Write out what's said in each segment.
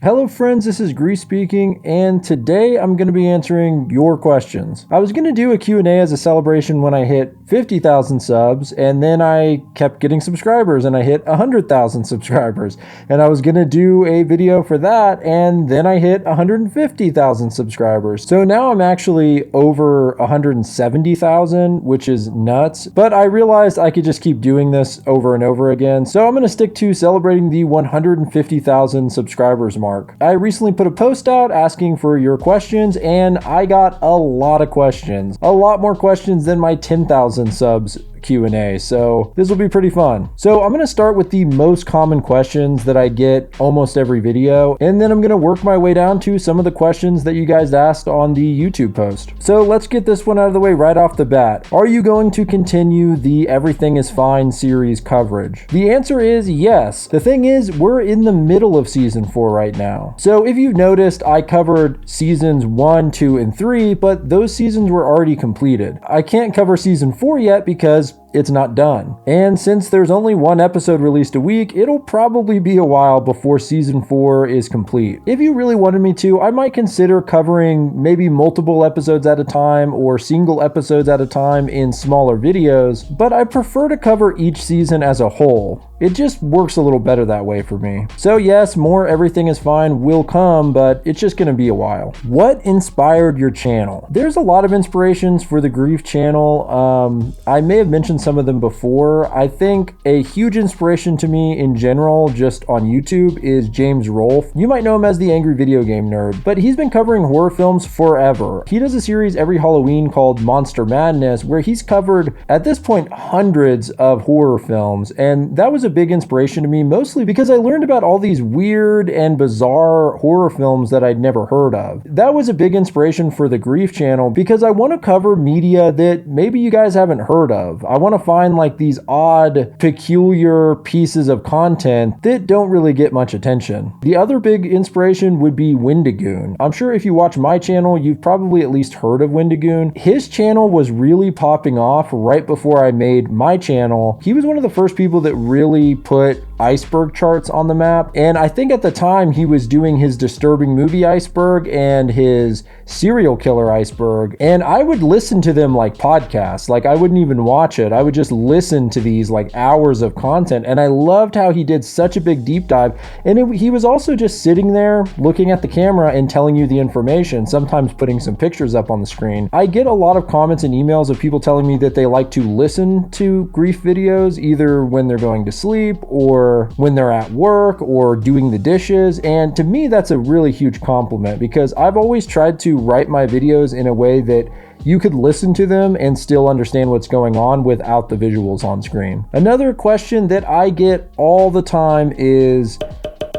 Hello friends, this is Grease speaking, and today I'm going to be answering your questions. I was going to do a Q&A as a celebration when I hit 50,000 subs, and then I kept getting subscribers and I hit 100,000 subscribers. And I was going to do a video for that, and then I hit 150,000 subscribers. So now I'm actually over 170,000, which is nuts, but I realized I could just keep doing this over and over again. So I'm going to stick to celebrating the 150,000 subscribers mark. I recently put a post out asking for your questions, and I got a lot of questions. A lot more questions than my 10,000 subs Q&A, so this will be pretty fun. So I'm going to start with the most common questions that I get almost every video, and then I'm going to work my way down to some of the questions that you guys asked on the YouTube post. So let's get this one out of the way right off the bat. Are you going to continue the Everything is Fine series coverage? The answer is yes. The thing is, we're in the middle of season 4 right now. So if you've noticed, I covered seasons 1, 2, and 3, but those seasons were already completed. I can't cover season 4 yet because it's not done. And since there's only one episode released a week, it'll probably be a while before season 4 is complete. If you really wanted me to, I might consider covering maybe multiple episodes at a time or single episodes at a time in smaller videos, but I prefer to cover each season as a whole. It just works a little better that way for me. So yes, more Everything is Fine will come, but it's just gonna be a while. What inspired your channel? There's a lot of inspirations for the Grief channel. I may have mentioned some of them before. I think a huge inspiration to me in general, just on YouTube, is James Rolfe. You might know him as the Angry Video Game Nerd, but he's been covering horror films forever. He does a series every Halloween called Monster Madness, where he's covered, at this point, hundreds of horror films, and that was a big inspiration to me, mostly because I learned about all these weird and bizarre horror films that I'd never heard of. That was a big inspiration for the Grief channel because I want to cover media that maybe you guys haven't heard of. I want to find like these odd, peculiar pieces of content that don't really get much attention. The other big inspiration would be Wendigoon. I'm sure if you watch my channel, you've probably at least heard of Wendigoon. His channel was really popping off right before I made my channel. He was one of the first people that really put iceberg charts on the map, and I think at the time he was doing his disturbing movie iceberg and his serial killer iceberg, and I would listen to them like podcasts. Like, I wouldn't even watch it. I would just listen to these like hours of content, and I loved how he did such a big deep dive, and he was also just sitting there looking at the camera and telling you the information, sometimes putting some pictures up on the screen. I get a lot of comments and emails of people telling me that they like to listen to Grief videos either when they're going to sleep or when they're at work or doing the dishes, and to me that's a really huge compliment because I've always tried to write my videos in a way that you could listen to them and still understand what's going on without the visuals on screen. Another question that I get all the time is,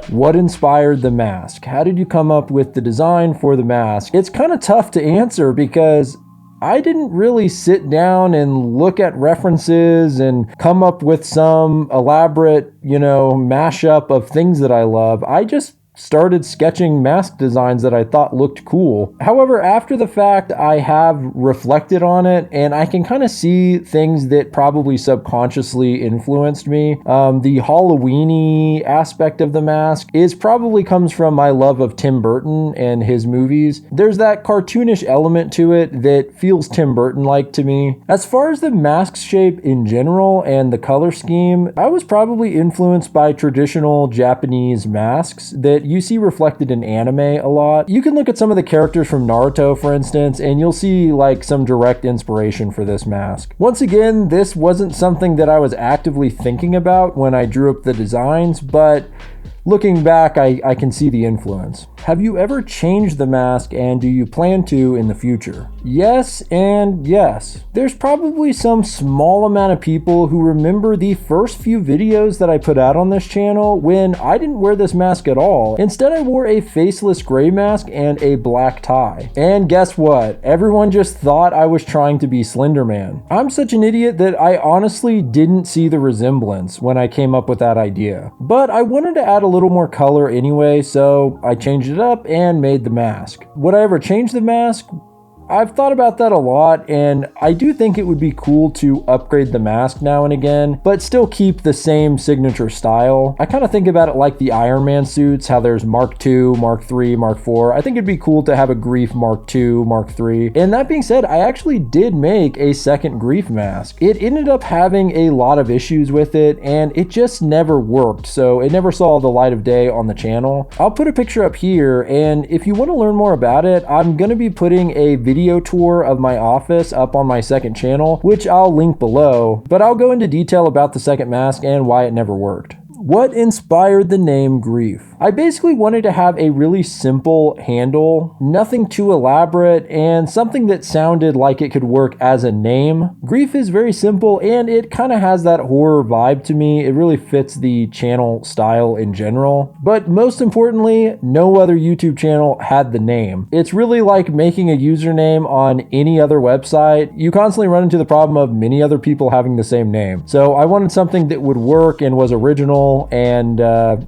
what inspired the mask? How did you come up with the design for the mask? It's kind of tough to answer because I didn't really sit down and look at references and come up with some elaborate, mashup of things that I love. I just started sketching mask designs that I thought looked cool. However, after the fact, I have reflected on it and I can kind of see things that probably subconsciously influenced me. The Halloween-y aspect of the mask probably comes from my love of Tim Burton and his movies. There's that cartoonish element to it that feels Tim Burton-like to me. As far as the mask shape in general and the color scheme, I was probably influenced by traditional Japanese masks that you see reflected in anime a lot. You can look at some of the characters from Naruto, for instance, and you'll see like some direct inspiration for this mask. Once again, this wasn't something that I was actively thinking about when I drew up the designs, but looking back, I can see the influence. Have you ever changed the mask, and do you plan to in the future? Yes and yes. There's probably some small amount of people who remember the first few videos that I put out on this channel when I didn't wear this mask at all. Instead, I wore a faceless gray mask and a black tie. And guess what? Everyone just thought I was trying to be Slender Man. I'm such an idiot that I honestly didn't see the resemblance when I came up with that idea. But I wanted to add a little more color anyway, so I changed it up and made the mask. Would I ever change the mask? I've thought about that a lot, and I do think it would be cool to upgrade the mask now and again, but still keep the same signature style. I kind of think about it like the Iron Man suits, how there's Mark II, Mark III, Mark IV. I think it'd be cool to have a Grief Mark II, Mark III. And that being said, I actually did make a second Grief mask. It ended up having a lot of issues with it, and it just never worked, so it never saw the light of day on the channel. I'll put a picture up here, and if you want to learn more about it, I'm going to be putting a video tour of my office up on my second channel, which I'll link below, but I'll go into detail about the second mask and why it never worked. What inspired the name Grief? I basically wanted to have a really simple handle, nothing too elaborate, and something that sounded like it could work as a name. Grief is very simple, and it kind of has that horror vibe to me. It really fits the channel style in general. But most importantly, no other YouTube channel had the name. It's really like making a username on any other website. You constantly run into the problem of many other people having the same name. So I wanted something that would work and was original. And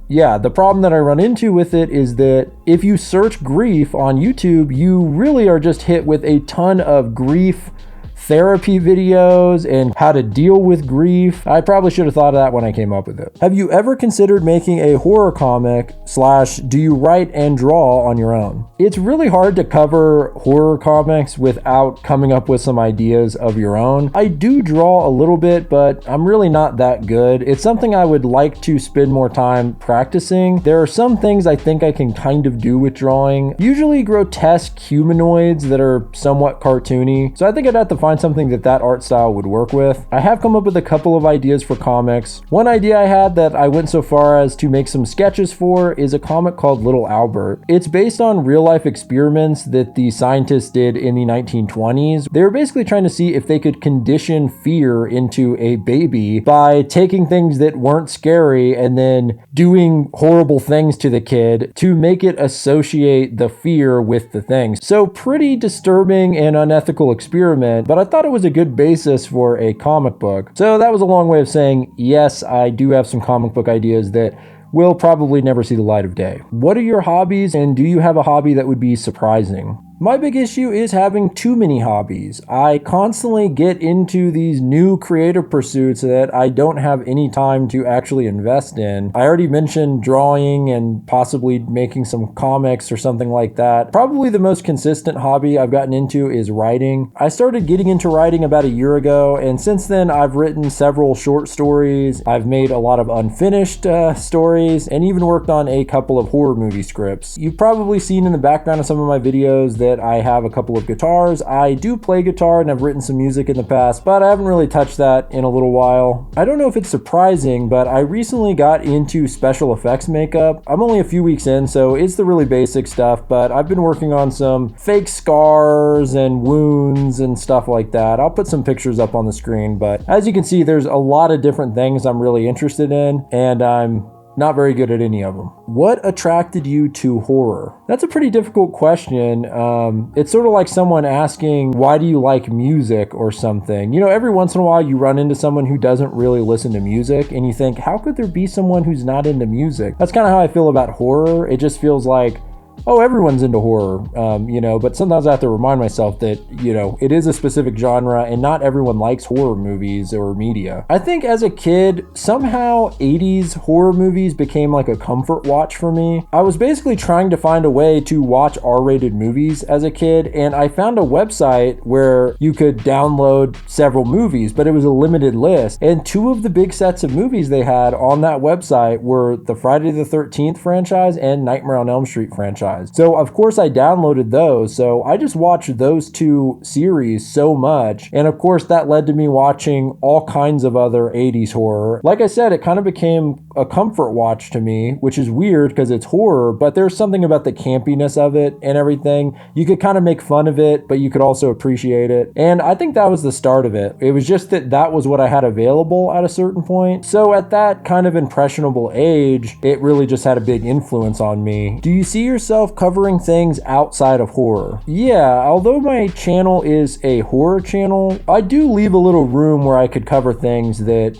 yeah, the problem that I run into with it is that if you search grief on YouTube, you really are just hit with a ton of grief therapy videos and how to deal with grief. I probably should have thought of that when I came up with it. Have you ever considered making a horror comic / do you write and draw on your own? It's really hard to cover horror comics without coming up with some ideas of your own. I do draw a little bit, but I'm really not that good. It's something I would like to spend more time practicing. There are some things I think I can kind of do with drawing, usually grotesque humanoids that are somewhat cartoony. So I think I'd have to find something that art style would work with. I have come up with a couple of ideas for comics. One idea I had that I went so far as to make some sketches for is a comic called Little Albert. It's based on real life experiments that the scientists did in the 1920s. They were basically trying to see if they could condition fear into a baby by taking things that weren't scary and then doing horrible things to the kid to make it associate the fear with the things. So pretty disturbing and unethical experiment, but I thought it was a good basis for a comic book. So that was a long way of saying, yes, I do have some comic book ideas that will probably never see the light of day. What are your hobbies, and do you have a hobby that would be surprising? My big issue is having too many hobbies. I constantly get into these new creative pursuits that I don't have any time to actually invest in. I already mentioned drawing and possibly making some comics or something like that. Probably the most consistent hobby I've gotten into is writing. I started getting into writing about a year ago, and since then I've written several short stories. I've made a lot of unfinished stories, and even worked on a couple of horror movie scripts. You've probably seen in the background of some of my videos that I have a couple of guitars. I do play guitar and I've written some music in the past, but I haven't really touched that in a little while. I don't know if it's surprising, but I recently got into special effects makeup. I'm only a few weeks in, so it's the really basic stuff, but I've been working on some fake scars and wounds and stuff like that. I'll put some pictures up on the screen, but as you can see, there's a lot of different things I'm really interested in, and I'm not very good at any of them. What attracted you to horror? That's a pretty difficult question. It's sort of like someone asking, why do you like music or something? You know, every once in a while you run into someone who doesn't really listen to music and you think, how could there be someone who's not into music? That's kind of how I feel about horror. It just feels like, oh, everyone's into horror, but sometimes I have to remind myself that, it is a specific genre and not everyone likes horror movies or media. I think as a kid, somehow 80s horror movies became like a comfort watch for me. I was basically trying to find a way to watch R-rated movies as a kid, and I found a website where you could download several movies, but it was a limited list. And two of the big sets of movies they had on that website were the Friday the 13th franchise and Nightmare on Elm Street franchise. So of course I downloaded those. So I just watched those two series so much. And of course that led to me watching all kinds of other 80s horror. Like I said, it kind of became a comfort watch to me, which is weird because it's horror, but there's something about the campiness of it and everything. You could kind of make fun of it, but you could also appreciate it. And I think that was the start of it. It was just that was what I had available at a certain point. So at that kind of impressionable age, it really just had a big influence on me. Do you see yourself yourself covering things outside of horror? Yeah, although my channel is a horror channel, I do leave a little room where I could cover things that,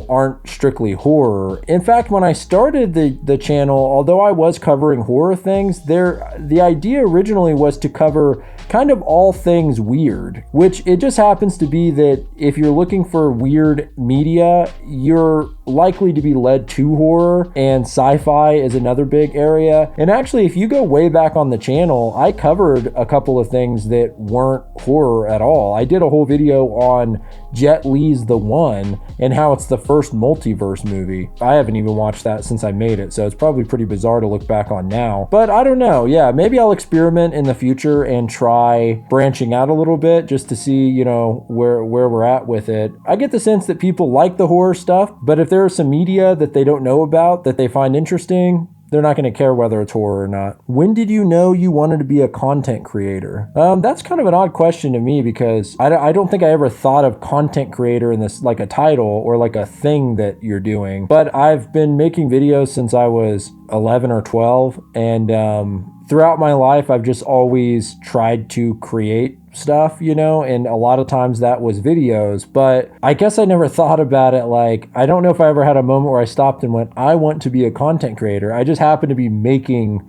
aren't strictly horror. In fact, when I started the channel, although I was covering horror things, the idea originally was to cover kind of all things weird, which it just happens to be that if you're looking for weird media, you're likely to be led to horror, and sci-fi is another big area. And actually, if you go way back on the channel, I covered a couple of things that weren't horror at all. I did a whole video on Jet Li's The One and how it's the first multiverse movie. I haven't even watched that since I made it, so it's probably pretty bizarre to look back on now. But I don't know. Yeah, maybe I'll experiment in the future and try branching out a little bit just to see, where we're at with it. I get the sense that people like the horror stuff, but if there's some media that they don't know about that they find interesting, they're not going to care whether it's horror or not. When did you know you wanted to be a content creator? That's kind of an odd question to me because I don't think I ever thought of content creator in this like a title or like a thing that you're doing. But I've been making videos since I was 11 or 12, and throughout my life, I've just always tried to create stuff, and a lot of times that was videos, but I guess I never thought about it like, I don't know if I ever had a moment where I stopped and went, I want to be a content creator. I just happened to be making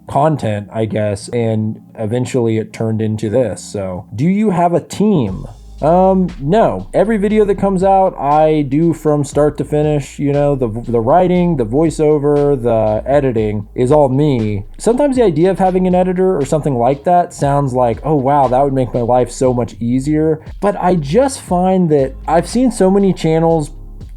content, I guess, and eventually it turned into this. So, do you have a team? No. Every video that comes out, I do from start to finish. The writing, the voiceover, the editing is all me. Sometimes the idea of having an editor or something like that sounds like, oh wow, that would make my life so much easier. But I just find that I've seen so many channels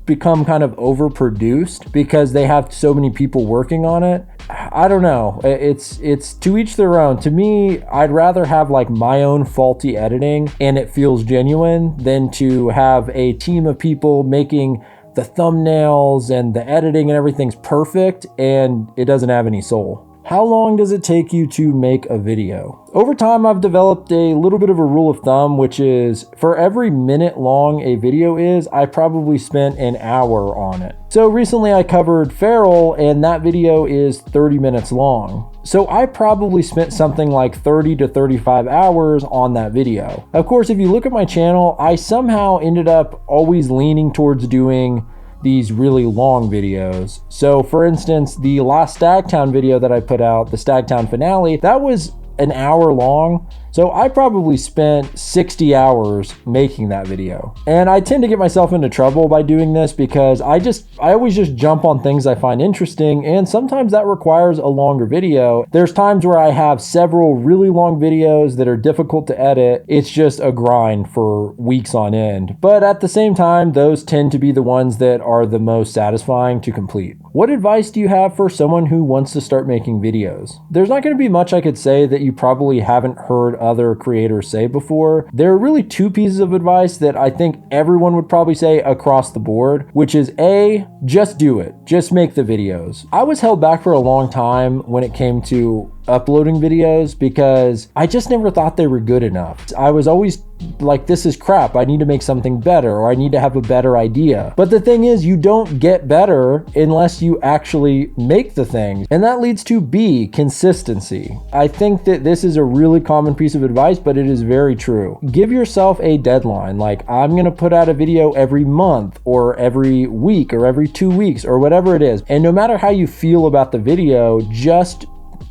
become kind of overproduced because they have so many people working on it. I don't know. It's to each their own. To me, I'd rather have like my own faulty editing and it feels genuine than to have a team of people making the thumbnails and the editing and everything's perfect and it doesn't have any soul. How long does it take you to make a video? Over time, I've developed a little bit of a rule of thumb, which is for every minute long a video is, I probably spent an hour on it. So recently I covered Feral and that video is 30 minutes long. So I probably spent something like 30 to 35 hours on that video. Of course, if you look at my channel, I somehow ended up always leaning towards doing these really long videos. So for instance, the last Stagtown video that I put out, the Stagtown finale, that was an hour long. So I probably spent 60 hours making that video. And I tend to get myself into trouble by doing this because I always just jump on things I find interesting, and sometimes that requires a longer video. There's times where I have several really long videos that are difficult to edit. It's just a grind for weeks on end. But at the same time, those tend to be the ones that are the most satisfying to complete. What advice do you have for someone who wants to start making videos? There's not going to be much I could say that you probably haven't heard other creators say before. There are really two pieces of advice that I think everyone would probably say across the board, which is A, just do it. Just make the videos. I was held back for a long time when it came to uploading videos because I just never thought they were good enough. I was always like, this is crap. I need to make something better, or I need to have a better idea. But the thing is, you don't get better unless you actually make the thing. And that leads to B, consistency. I think that this is a really common piece of advice, but it is very true. Give yourself a deadline. Like, I'm going to put out a video every month or every week or every 2 weeks or whatever it is. And no matter how you feel about the video, just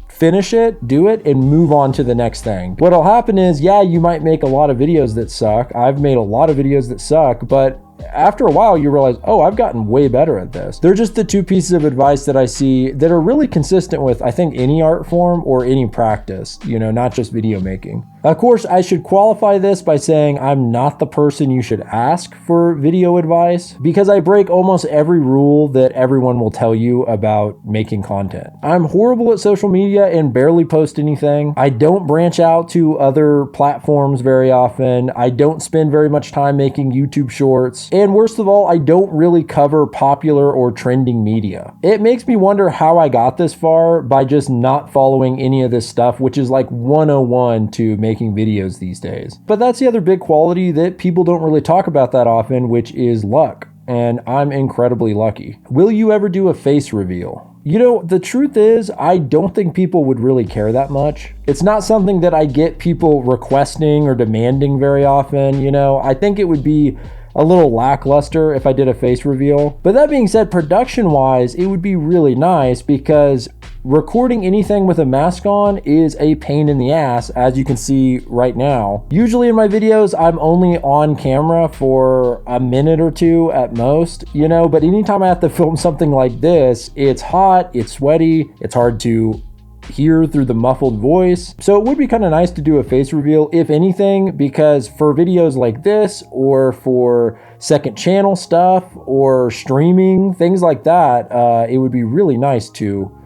finish it, do it, and move on to the next thing. What'll happen is, yeah, you might make a lot of videos that suck. I've made a lot of videos that suck, but after a while you realize, oh, I've gotten way better at this. They're just the two pieces of advice that I see that are really consistent with, I think, any art form or any practice, not just video making. Of course, I should qualify this by saying I'm not the person you should ask for video advice because I break almost every rule that everyone will tell you about making content. I'm horrible at social media and barely post anything. I don't branch out to other platforms very often. I don't spend very much time making YouTube shorts. And worst of all, I don't really cover popular or trending media. It makes me wonder how I got this far by just not following any of this stuff, which is like 101 to making videos these days. But that's the other big quality that people don't really talk about that often, which is luck. and I'm incredibly lucky. Will you ever do a face reveal? You know, the truth is, I don't think people would really care that much. It's not something that I get people requesting or demanding very often, you know. I think it would be a little lackluster if I did a face reveal. But that being said, production-wise, it would be really nice because recording anything with a mask on is a pain in the ass, as you can see right now. Usually in my videos, I'm only on camera for a minute or two at most, you know, but anytime I have to film something like this, it's hot, it's sweaty, it's hard to hear through the muffled voice. So it would be kind of nice to do a face reveal, if anything, because for videos like this or for second channel stuff or streaming, things like that, it would be really nice to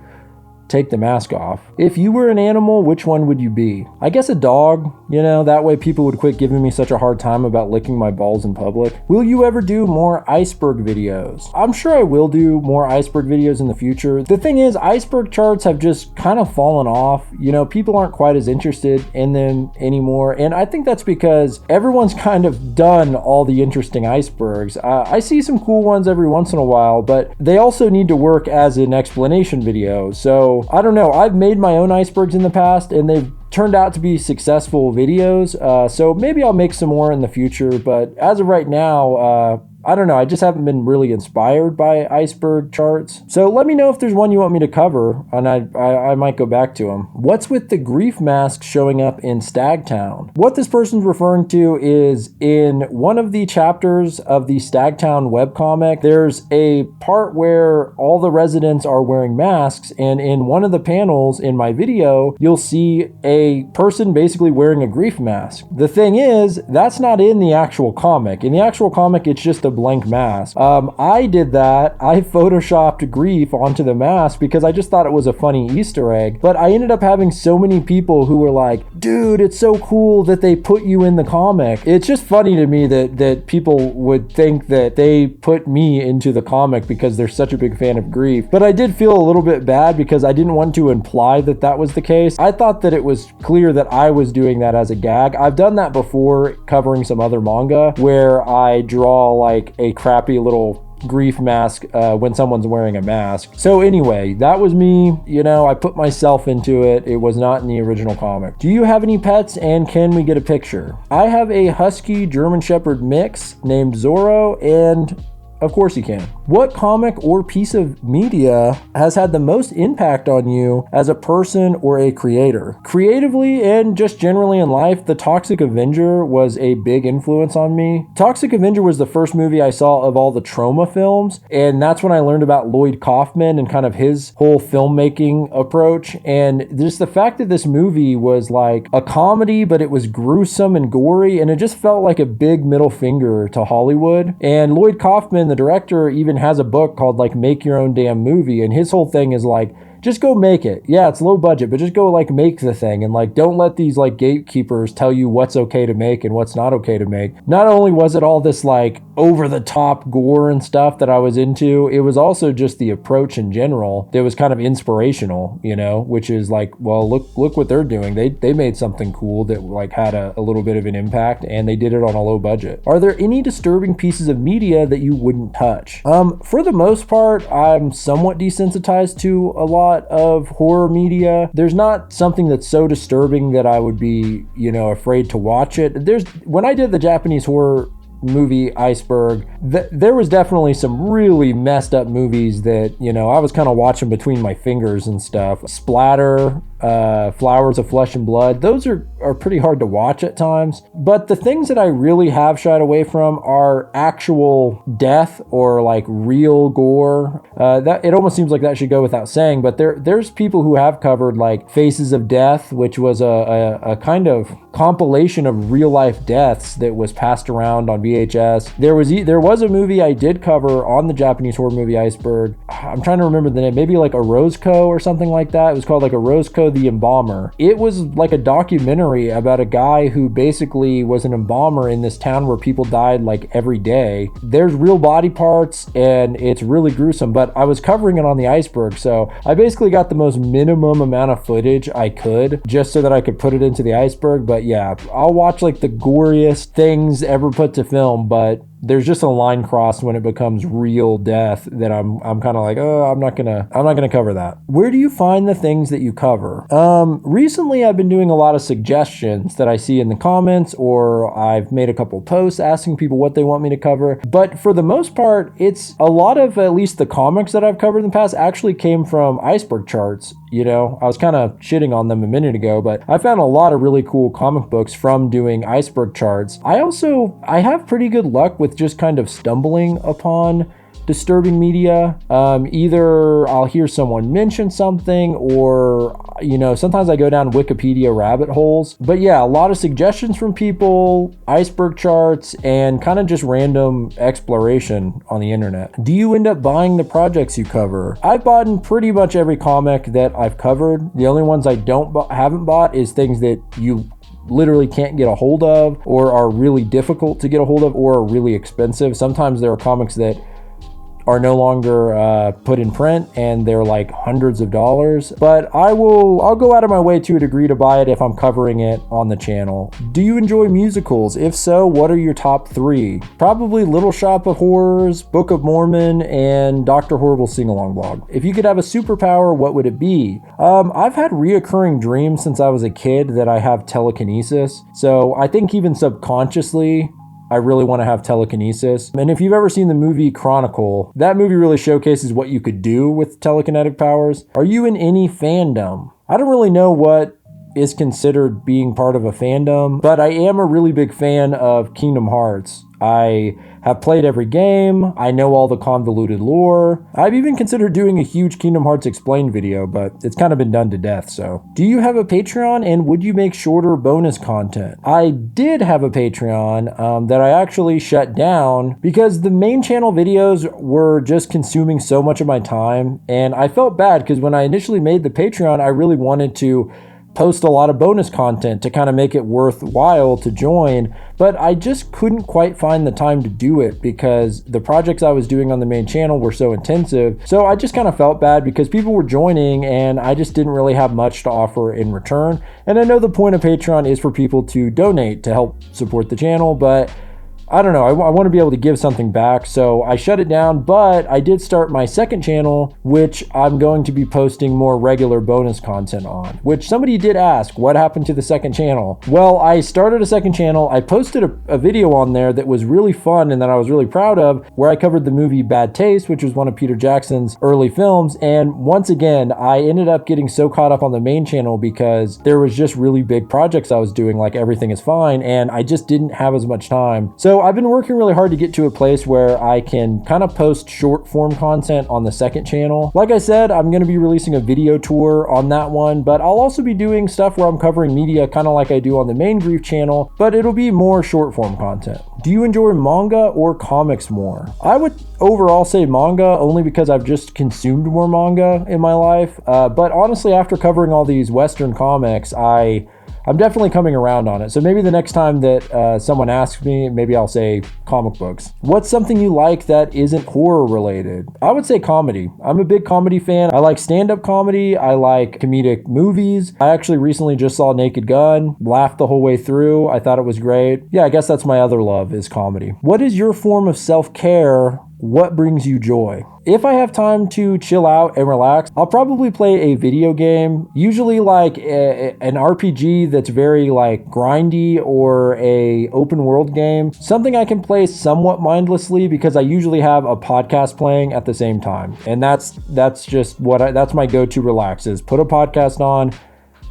take the mask off. If you were an animal, which one would you be? I guess a dog, you know, that way people would quit giving me such a hard time about licking my balls in public. Will you ever do more iceberg videos? I'm sure I will do more iceberg videos in the future. The thing is, iceberg charts have just kind of fallen off. You know, people aren't quite as interested in them anymore. And I think that's because everyone's kind of done all the interesting icebergs. I see some cool ones every once in a while, but they also need to work as an explanation video. So I don't know. I've made my own icebergs in the past and they've turned out to be successful videos. So maybe I'll make some more in the future. But as of right now, I don't know. I just haven't been really inspired by iceberg charts. So let me know if there's one you want me to cover, and I might go back to them. What's with the grief mask showing up in Stagtown? What this person's referring to is in one of the chapters of the Stagtown webcomic, there's a part where all the residents are wearing masks, and in one of the panels in my video, you'll see a person basically wearing a grief mask. The thing is, that's not in the actual comic. In the actual comic, it's just a blank mask. I did that. I photoshopped grief onto the mask because I just thought it was a funny Easter egg. But I ended up having so many people who were like, dude, it's so cool that they put you in the comic. It's just funny to me that people would think that they put me into the comic because they're such a big fan of grief. But I did feel a little bit bad because I didn't want to imply that that was the case. I thought that it was clear that I was doing that as a gag. I've done that before covering some other manga where I draw like a crappy little grief mask when someone's wearing a mask. So anyway, that was me. You know, I put myself into it. It was not in the original comic. Do you have any pets and can we get a picture? I have a husky German Shepherd mix named Zorro, and of course you can. What comic or piece of media has had the most impact on you as a person or a creator? Creatively and just generally in life, The Toxic Avenger was a big influence on me. Toxic Avenger was the first movie I saw of all the Trauma films, and that's when I learned about Lloyd Kaufman and kind of his whole filmmaking approach. And just the fact that this movie was like a comedy, but it was gruesome and gory, and it just felt like a big middle finger to Hollywood. And Lloyd Kaufman, the director, even has a book called like Make Your Own Damn Movie, and his whole thing is like, just go make it. Yeah, it's low budget, but just go like make the thing, and like don't let these like gatekeepers tell you what's okay to make and what's not okay to make. Not only was it all this like over the top gore and stuff that I was into, it was also just the approach in general that was kind of inspirational, you know, which is like, well, look what they're doing. They made something cool that like had a little bit of an impact, and they did it on a low budget. Are there any disturbing pieces of media that you wouldn't touch? For the most part, I'm somewhat desensitized to a lot of horror media. There's not something that's so disturbing that I would be, you know, afraid to watch it. When I did the Japanese horror movie Iceberg, there was definitely some really messed up movies that, you know, I was kind of watching between my fingers and stuff. Splatter, Flowers of Flesh and Blood, those are pretty hard to watch at times. But the things that I really have shied away from are actual death or like real gore. That it almost seems like that should go without saying, but there's people who have covered like Faces of Death, which was a kind of compilation of real life deaths that was passed around on VHS. There was a movie I did cover on the Japanese horror movie Iceberg. I'm trying to remember the name, maybe like a Roscoe or something like that. It was called like a Roscoe the Embalmer. It was like a documentary about a guy who basically was an embalmer in this town where people died like every day. There's real body parts and it's really gruesome, but I was covering it on the Iceberg, so I basically got the most minimum amount of footage I could just so that I could put it into the Iceberg. But yeah, I'll watch like the goriest things ever put to film, but there's just a line crossed when it becomes real death that I'm kind of like, oh, I'm not gonna cover that. Where do you find the things that you cover? Recently I've been doing a lot of suggestions that I see in the comments, or I've made a couple posts asking people what they want me to cover. But for the most part, it's a lot of, at least the comics that I've covered in the past actually came from iceberg charts. You know, I was kind of shitting on them a minute ago, but I found a lot of really cool comic books from doing iceberg charts. I have pretty good luck with just kind of stumbling upon disturbing media. Either I'll hear someone mention something, or, you know, sometimes I go down Wikipedia rabbit holes. But yeah, a lot of suggestions from people, iceberg charts, and kind of just random exploration on the internet. Do you end up buying the projects you cover? I've bought in pretty much every comic that I've covered. The only ones I haven't bought is things that you literally can't get a hold of, or are really difficult to get a hold of, or are really expensive. Sometimes there are comics that are no longer put in print, and they're like hundreds of dollars. But I'll go out of my way to a degree to buy it if I'm covering it on the channel. Do you enjoy musicals? If so, what are your top 3? Probably Little Shop of Horrors, Book of Mormon, and Dr. Horrible Sing-Along Blog. If you could have a superpower, what would it be? I've had reoccurring dreams since I was a kid that I have telekinesis. So I think even subconsciously, I really want to have telekinesis. And if you've ever seen the movie Chronicle, that movie really showcases what you could do with telekinetic powers. Are you in any fandom? I don't really know what is considered being part of a fandom, but I am a really big fan of Kingdom Hearts. I have played every game. I know all the convoluted lore. I've even considered doing a huge Kingdom Hearts Explained video, but it's kind of been done to death, so. Do you have a Patreon, and would you make shorter bonus content? I did have a Patreon that I actually shut down because the main channel videos were just consuming so much of my time, and I felt bad because when I initially made the Patreon, I really wanted to post a lot of bonus content to kind of make it worthwhile to join, but I just couldn't quite find the time to do it because the projects I was doing on the main channel were so intensive. So I just kind of felt bad because people were joining and I just didn't really have much to offer in return. And I know the point of Patreon is for people to donate to help support the channel, but I don't know, I want to be able to give something back, so I shut it down, but I did start my second channel, which I'm going to be posting more regular bonus content on, which somebody did ask, what happened to the second channel? Well, I started a second channel. I posted a video on there that was really fun and that I was really proud of, where I covered the movie Bad Taste, which was one of Peter Jackson's early films, and once again, I ended up getting so caught up on the main channel because there was just really big projects I was doing, like Everything Is Fine, and I just didn't have as much time. So I've been working really hard to get to a place where I can kind of post short form content on the second channel. Like I said, I'm going to be releasing a video tour on that one, but I'll also be doing stuff where I'm covering media kind of like I do on the main Grief channel, but it'll be more short form content. Do you enjoy manga or comics more? I would overall say manga, only because I've just consumed more manga in my life. But honestly, after covering all these Western comics, I'm definitely coming around on it. So maybe the next time that someone asks me, maybe I'll say comic books. What's something you like that isn't horror related? I would say comedy. I'm a big comedy fan. I like stand-up comedy. I like comedic movies. I actually recently just saw Naked Gun, laughed the whole way through. I thought it was great. Yeah, I guess that's my other love, is comedy. What is your form of self-care? What brings you joy? If I have time to chill out and relax, I'll probably play a video game, usually like an RPG that's very like grindy, or a open world game, something I can play somewhat mindlessly because I usually have a podcast playing at the same time. And that's just that's my go-to relax, is put a podcast on,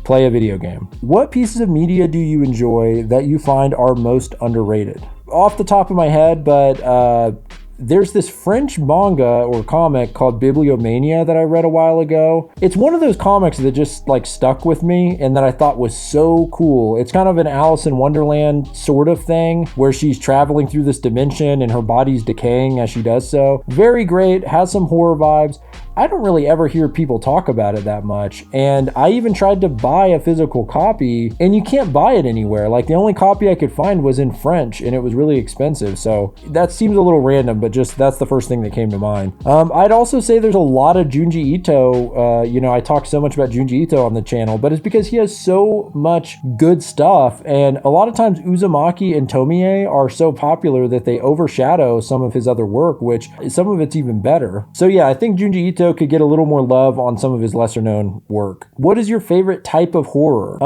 play a video game. What pieces of media do you enjoy that you find are most underrated? Off the top of my head, but there's this French manga or comic called Bibliomania that I read a while ago. It's one of those comics that just like stuck with me and that I thought was so cool. It's kind of an Alice in Wonderland sort of thing, where she's traveling through this dimension and her body's decaying as she does so. Very great, has some horror vibes. I don't really ever hear people talk about it that much, and I even tried to buy a physical copy, and you can't buy it anywhere. Like, the only copy I could find was in French, and it was really expensive, so that seems a little random, but that's the first thing that came to mind. I'd also say there's a lot of Junji Ito. I talk so much about Junji Ito on the channel, but it's because he has so much good stuff. And a lot of times Uzumaki and Tomie are so popular that they overshadow some of his other work, which some of it's even better. So yeah, I think Junji Ito could get a little more love on some of his lesser known work. What is your favorite type of horror?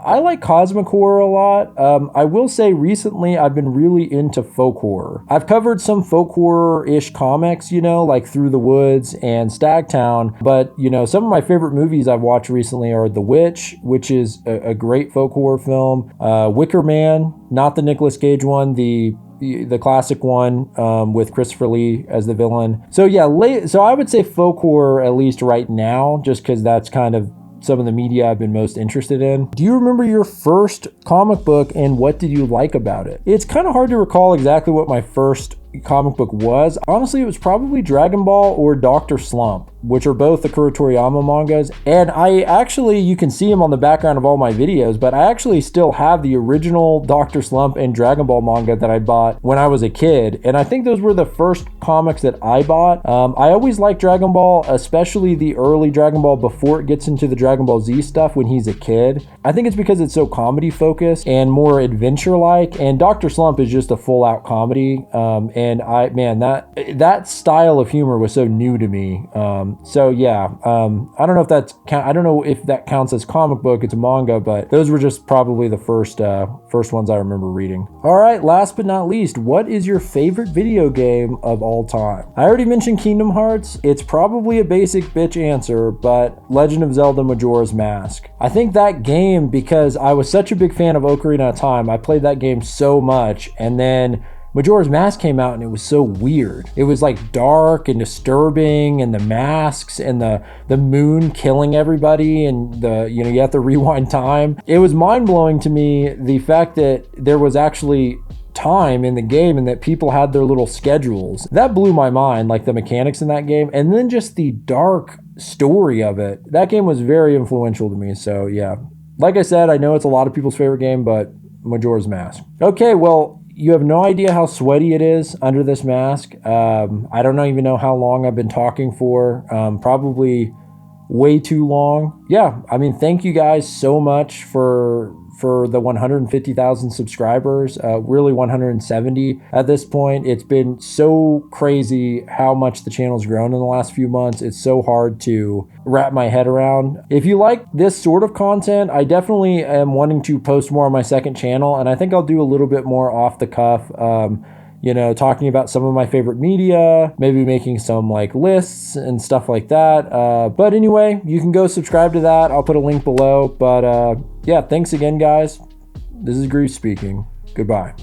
I like cosmic horror a lot. I will say recently I've been really into folk horror. I've covered some folk horror-ish comics, like Through the Woods and Stagtown, but, some of my favorite movies I've watched recently are The Witch, which is a great folk horror film, Wicker Man, not the Nicolas Cage one, the classic one with Christopher Lee as the villain. So yeah, so I would say folk horror at least right now, just because that's kind of some of the media I've been most interested in. Do you remember your first comic book and what did you like about it? It's kind of hard to recall exactly what my first comic book was. Honestly, it was probably Dragon Ball or Dr. Slump, which are both the Kuro Toriyama mangas. And you can see him on the background of all my videos, but I actually still have the original Dr. Slump and Dragon Ball manga that I bought when I was a kid. And I think those were the first comics that I bought. I always liked Dragon Ball, especially the early Dragon Ball before it gets into the Dragon Ball Z stuff when he's a kid. I think it's because it's so comedy focused and more adventure like. And Dr. Slump is just a full out comedy. And that style of humor was so new to me. So yeah, I don't know if that counts as comic book. It's a manga, but those were just probably the first ones I remember reading. All right, last but not least, what is your favorite video game of all time? I already mentioned Kingdom Hearts. It's probably a basic bitch answer, but Legend of Zelda Majora's Mask. I think that game, because I was such a big fan of Ocarina of Time, I played that game so much, and then Majora's Mask came out and it was so weird. It was like dark and disturbing, and the masks and the moon killing everybody, and you have to rewind time. It was mind-blowing to me, the fact that there was actually time in the game and that people had their little schedules. That blew my mind, like the mechanics in that game, and then just the dark story of it. That game was very influential to me. So yeah, like I said, I know it's a lot of people's favorite game, but Majora's Mask. Okay, well, you have no idea how sweaty it is under this mask. I don't even know how long I've been talking for. Probably way too long. Yeah, thank you guys so much for the 150,000 subscribers, really 170 at this point. It's been so crazy how much the channel's grown in the last few months. It's so hard to wrap my head around. If you like this sort of content, I definitely am wanting to post more on my second channel, and I think I'll do a little bit more off the cuff, talking about some of my favorite media, maybe making some like lists and stuff like that. But anyway, you can go subscribe to that. I'll put a link below. But yeah, thanks again, guys. This is Grief speaking. Goodbye.